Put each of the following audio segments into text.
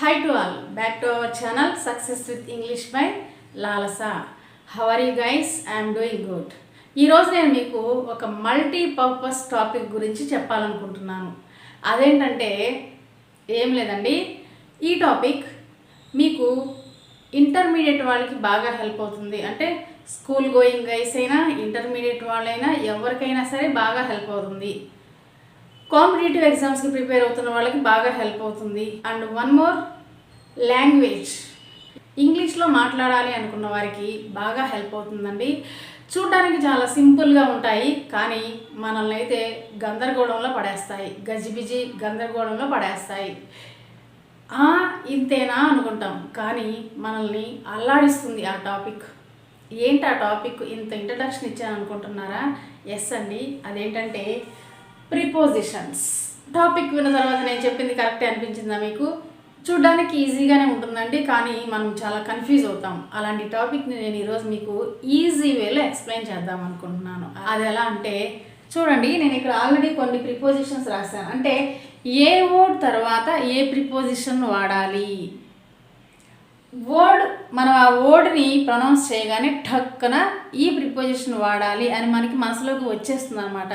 Hi to all, back to our channel Success with English by Lalasa. How are you guys? I am doing good. ఈ రోజు నేను మీకు ఒక multipurpose topic గురించి చెప్పాలనుకుంటున్నాను. అదేంటంటే ఏం లేదండి, ఈ టాపిక్ మీకు ఇంటర్మీడియట్ వాళ్ళకి బాగా హెల్ప్ అవుతుంది. అంటే స్కూల్ గోయింగ్ గైస్ అయినా ఇంటర్మీడియట్ వాళ్ళైనా ఎవరికైనా సరే బాగా హెల్ప్ అవుతుంది. కాంపిటేటివ్ ఎగ్జామ్స్కి ప్రిపేర్ అవుతున్న వాళ్ళకి బాగా హెల్ప్ అవుతుంది. అండ్ వన్ మోర్, లాంగ్వేజ్ ఇంగ్లీష్లో మాట్లాడాలి అనుకున్న వారికి బాగా హెల్ప్ అవుతుందండి. చూడడానికి చాలా సింపుల్గా ఉంటాయి, కానీ మనల్ని అయితే గందరగోళంలో పడేస్తాయి, గజిబిజి గందరగోళంలో పడేస్తాయి. ఇంతేనా అనుకుంటాం, కానీ మనల్ని అల్లాడిస్తుంది ఆ టాపిక్. ఏంటి ఆ టాపిక్? ఇంత ఇంట్రడక్షన్ ఇచ్చాను అనుకుంటున్నారా? ఎస్ అండి, అదేంటంటే ప్రిపోజిషన్స్. టాపిక్ విన్న తర్వాత నేను చెప్పింది కరెక్టే అనిపించిందా మీకు? చూడ్డానికి ఈజీగానే ఉంటుందండి, కానీ మనం చాలా కన్ఫ్యూజ్ అవుతాం. అలాంటి టాపిక్ని నేను ఈరోజు మీకు ఈజీ వేలో ఎక్స్ప్లెయిన్ చేద్దాం అనుకుంటున్నాను. అది ఎలా అంటే చూడండి, నేను ఇక్కడ ఆల్రెడీ కొన్ని ప్రిపోజిషన్స్ రాశాను. అంటే ఏ వర్డ్ తర్వాత ఏ ప్రిపోజిషన్ వాడాలి, వర్డ్ మనం ఆ వర్డ్ని ప్రొనౌన్స్ చేయగానే ఠక్కన ఈ ప్రిపోజిషన్ వాడాలి అని మనకి మనసులోకి వచ్చేస్తుంది అనమాట.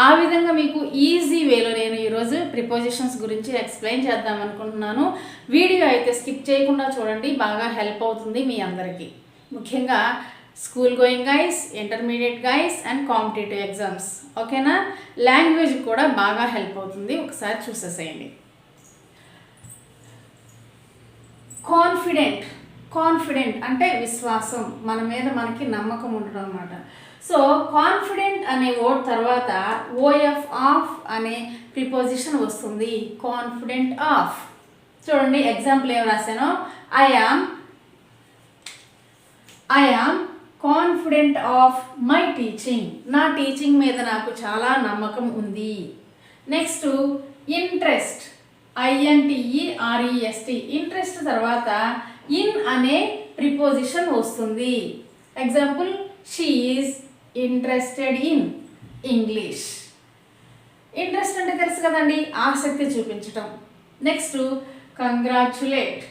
ఆ విధంగా మీకు ఈజీ వేలో నేను ఈరోజు ప్రిపోజిషన్స్ గురించి ఎక్స్ప్లెయిన్ చేద్దాం అనుకుంటున్నాను. వీడియో అయితే స్కిప్ చేయకుండా చూడండి, బాగా హెల్ప్ అవుతుంది మీ అందరికీ. ముఖ్యంగా school going guys, intermediate guys and competitive exams, ఓకేనా? లాంగ్వేజ్ కూడా బాగా హెల్ప్ అవుతుంది. ఒకసారి చూసేసేయండి. కాన్ఫిడెంట్ అంటే విశ్వాసం, మన మీద మనకి నమ్మకం ఉండడం అన్నమాట. సో కాన్ఫిడెంట్ అనే వర్డ్ తర్వాత ఓఎఫ్ ఆఫ్ అనే ప్రిపోజిషన్ వస్తుంది. Confident of. చూడండి ఎగ్జాంపుల్ ఏం రాశానో, I am confident of my teaching. నా టీచింగ్ మీద నాకు చాలా నమ్మకం ఉంది. Next interest, INTEREST. ఇంట్రెస్ట్ తర్వాత ఇన్ అనే ప్రిపోజిషన్ వస్తుంది. Example, she is interested in English. Interest అంటే తెలుసు కదండి, ఆసక్తి చూపించటం. Next congratulate.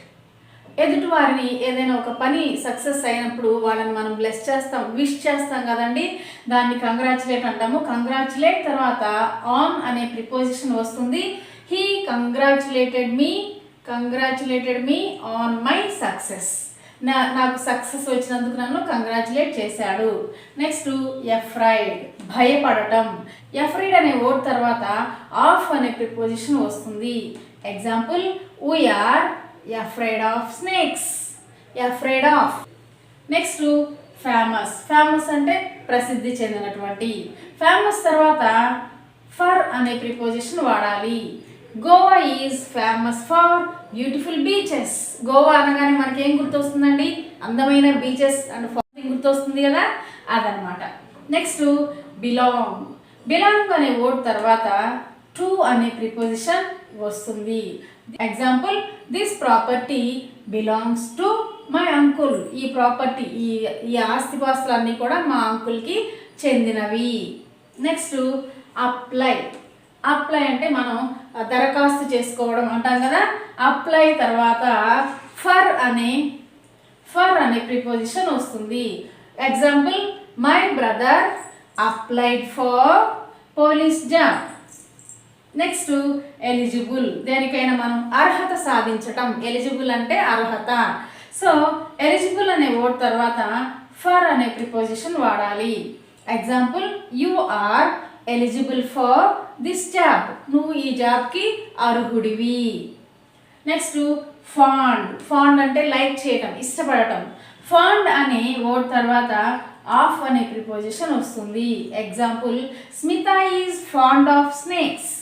ఎదుటి వారిని ఏదైనా ఒక పని సక్సెస్ అయినప్పుడు వాళ్ళని మనం బ్లెస్ చేస్తాం, విష్ చేస్తాం కదండి, దాన్ని కంగ్రాచులేట్ అంటాము. కంగ్రాచులేట్ తర్వాత ఆన్ అనే ప్రిపోజిషన్ వస్తుంది. He congratulated me on my success. నాకు సక్సెస్ వచ్చినందుకు నన్ను కంగ్రాచులేట్ చేశాడు. నెక్స్ట్ ఎఫ్రైడ్, భయపడటం. ఎఫ్రైడ్ అనే వర్డ్ తర్వాత ఆఫ్ అనే ప్రిపోజిషన్ వస్తుంది. Example, we're afraid of snakes. Afraid of. Next famous అంటే ప్రసిద్ధి చెందినటువంటి. ఫేమస్ తర్వాత ఫర్ అనే ప్రిపోజిషన్ వాడాలి. Goa is famous for beautiful beaches. Goa అనగానే మనకి ఏం గుర్తొస్తుందండి? అందమైన బీచెస్ అండ్ ఫార్మింగ్ గుర్తొస్తుంది కదా, అదనమాట. నెక్స్ట్ బిలాంగ్ అనే వర్డ్ తర్వాత టు అనే ప్రిపోజిషన్ వస్తుంది. Example, this property belongs to my uncle. ఈ ప్రాపర్టీ, ఈ ఆస్తిపాస్తులన్నీ కూడా మా అంకుల్కి చెందినవి. నెక్స్ట్ అప్లై అంటే మనం దరఖాస్తు చేసుకోవడం అంటాం కదా. అప్లై తర్వాత ఫర్ అనే ప్రిపోజిషన్ వస్తుంది. Example, my brother applied for police job. Next eligible, దేనికైనా మనం అర్హత సాధించటం. ఎలిజిబుల్ అంటే అర్హత. సో ఎలిజిబుల్ అనే వర్డ్ తర్వాత ఫర్ అనే ప్రిపోజిషన్ వాడాలి. Example, you are eligible for this job. నువ్వు ఈ జాబ్కి అర్హుడివి. నెక్స్ట్ ఫాండ్ అంటే లైక్ చేయటం, ఇష్టపడటం. ఫాండ్ అనే వర్డ్ తర్వాత ఆఫ్ అనే ప్రిపోజిషన్ వస్తుంది. Example, Smita is fond of snakes.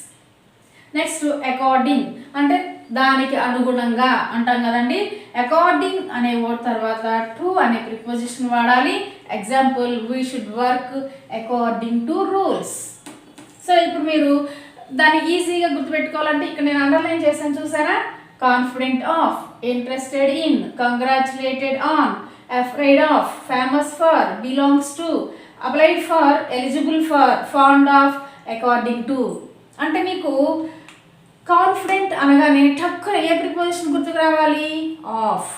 Next according అంటే దానికి అనుగుణంగా అంటాం కదండి. అకార్డింగ్ అనే వర్డ్ తర్వాత టు అనే ప్రిపోజిషన్ వాడాలి. Example, we should work according to rules. So ఇప్పుడు మీరు దాన్ని ఈజీగా గుర్తుపెట్టుకోవాలంటే ఇక్కడ నేను అండర్లైన్ చేశాను, చూసారా? Confident of, interested in, congratulated on, afraid of, famous for, belongs to, applied for, eligible for, fond of, according to. అంటే మీకు కాన్ఫిడెంట్ అనగానే టక్కున ఏ ప్రిపోజిషన్ గుర్తుకు రావాలి? ఆఫ్.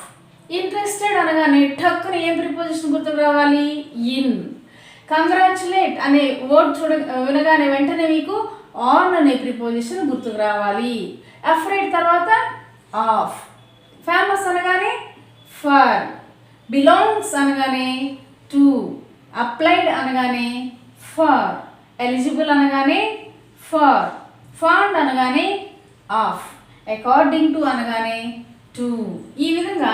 ఇంట్రెస్టెడ్ అనగానే టక్కున ఏ ప్రిపోజిషన్ గుర్తుకు రావాలి? ఇన్. కంగ్రాచులేట్ అనే వర్డ్ వినగానే వెంటనే మీకు ఆన్ అనే ప్రిపోజిషన్ గుర్తుకు రావాలి. అఫ్రైడ్ తర్వాత ఆఫ్. ఫేమస్ అనగానే ఫర్. బిలాంగ్స్ అనగానే టు. అప్లైడ్ అనగానే ఫర్. ఎలిజిబుల్ అనగానే ఫర్. ఫాండ్ అనగానే ఆఫ్. అకార్డింగ్ టు అనగానే టు. ఈ విధంగా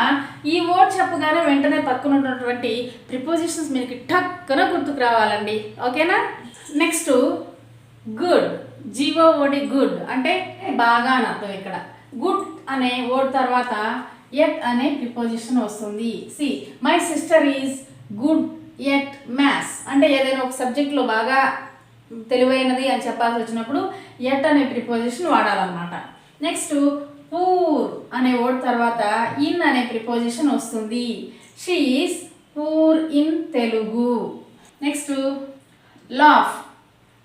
ఈ వర్డ్ చెప్పగానే వెంటనే పక్కన ఉన్నటువంటి ప్రిపోజిషన్స్ మీకు టక్కున గుర్తుకు రావాలండి. ఓకేనా? Next good. జీఓఓడి గుడ్ అంటే బాగా అని అర్థం. ఇక్కడ గుడ్ అనే వర్డ్ తర్వాత ఎట్ అనే ప్రిపోజిషన్ వస్తుంది. See my sister is good at maths అంటే ఏదైనా ఒక సబ్జెక్ట్లో బాగా తెలివైనది అని చెప్పాల్సి వచ్చినప్పుడు ఎట్ అనే ప్రిపోజిషన్ వాడాలన్నమాట. నెక్స్ట్ పూర్ అనే వర్డ్ తర్వాత ఇన్ అనే ప్రిపోజిషన్ వస్తుంది. She is poor in Telugu. Next laugh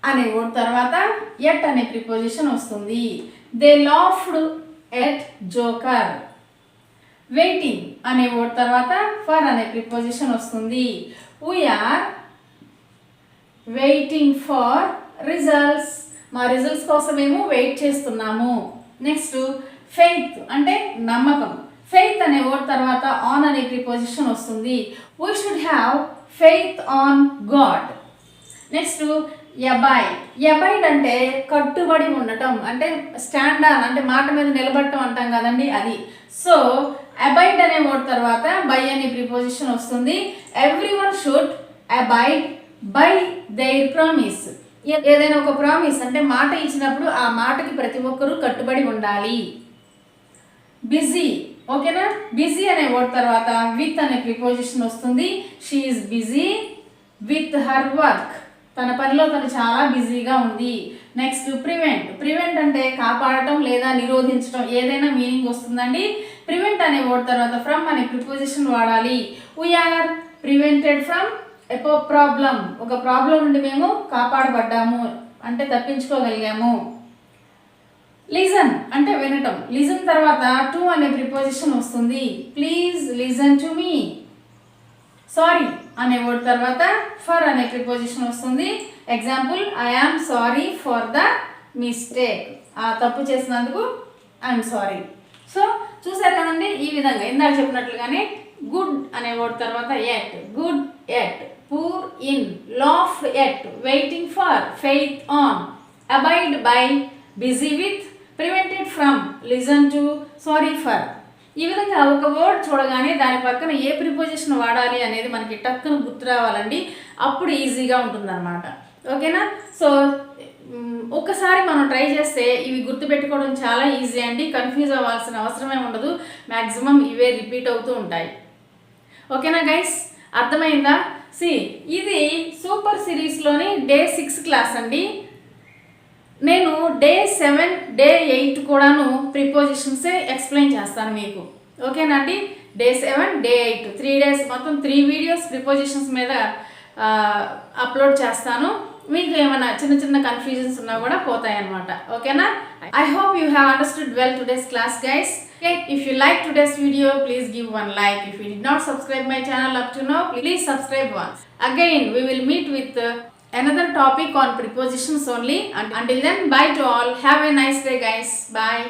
అనే వర్డ్ తర్వాత ఎట్ అనే ప్రిపోజిషన్ వస్తుంది. They laughed at joker. Waiting అనే వర్డ్ తర్వాత ఫర్ అనే ప్రిపోజిషన్ వస్తుంది. We are waiting for results. మా రిజల్ట్స్ కోసమేమో వెయిట్ చేస్తున్నాము. నెక్స్ట్ ఫెయిత్ అంటే నమ్మకం. ఫెయిత్ అనే వర్డ్ తర్వాత ఆన్ అనే ప్రిపోజిషన్ వస్తుంది. We should have faith on God. Next ఎబైడ్. ఎబైడ్ అంటే కట్టుబడి ఉండటం అంటే స్టాండ్ ఆన్ అంటే మాట మీద నిలబడటం అంటాం కదండి, అది. సో అబైడ్ అనే వర్డ్ తర్వాత బై అనే ప్రిపోజిషన్ వస్తుంది. Everyone should abide by their promise. ఏదైనా ఒక ప్రామిస్ అంటే మాట ఇచ్చినప్పుడు ఆ మాటకి ప్రతి ఒక్కరూ కట్టుబడి ఉండాలి. బిజీ. ఓకేనా? బిజీ అనే వర్డ్ తర్వాత విత్ అనే ప్రిపోజిషన్ వస్తుంది. She is busy with her work. తన పనిలో తను చాలా బిజీగా ఉంది. Next prevent. ప్రివెంట్ అంటే కాపాడటం లేదా నిరోధించడం ఏదైనా మీనింగ్ వస్తుందండి. ప్రివెంట్ అనే వర్డ్ తర్వాత ఫ్రమ్ అనే ప్రిపోజిషన్ వాడాలి. We are prevented from a problem. ఒక ప్రాబ్లం నుండి మేము కాపాడబడ్డాము అంటే తప్పించుకోగలిగాము. లిజన్ అంటే వినటం. లిజన్ తర్వాత టు అనే ప్రిపోజిషన్ వస్తుంది. Please listen to me. Sorry అనే వర్డ్ తర్వాత ఫర్ అనే ప్రిపోజిషన్ వస్తుంది. Example I am sorry for the mistake. ఆ తప్పు చేసినందుకు ఐఎమ్ సారీ. సో చూసారు కదండి, ఈ విధంగా ఇందాక చెప్పినట్లుగానే గుడ్ అనే వర్డ్ తర్వాత at. Good at. Poor in. Laugh at. Waiting for. Faith on. Abide by. Busy with. Prevented from. Listen to. Sorry for. ఈ విధంగా ఒక వర్డ్ చూడగానే దాని పక్కన ఏ ప్రిపోజిషన్ వాడాలి అనేది మనకి టక్కున గుర్తు రావాలండి. అప్పుడు ఈజీగా ఉంటుందన్నమాట. ఓకేనా? సో ఒక్కసారి మనం ట్రై చేస్తే ఇవి గుర్తుపెట్టుకోవడం చాలా ఈజీ అండి. కన్ఫ్యూజ్ అవ్వాల్సిన అవసరమే ఉండదు. మ్యాక్సిమం ఇవే రిపీట్ అవుతూ ఉంటాయి. ఓకేనా గైస్? అర్థమైందా? ఇది సూపర్ సిరీస్లోని డే 6 క్లాస్ అండి. నేను డే 7, డే 8 కూడాను ప్రిపోజిషన్సే ఎక్స్ప్లెయిన్ చేస్తాను మీకు. ఓకేనా అండి? డే 7, డే 8 3 డేస్ మొత్తం 3 వీడియోస్ ప్రిపోజిషన్స్ మీద అప్లోడ్ చేస్తాను. మీకు ఏమైనా చిన్న చిన్న కన్ఫ్యూజన్స్ ఉన్నా కూడా పోతాయి అన్నమాట. ఓకేనా? I hope you have understood well today's class guys. If you like today's video, please give one like. If you did not subscribe my channel up to now, please subscribe once. Again, we will meet with another topic on prepositions only. Until then, bye to all. Have a nice day guys. Bye.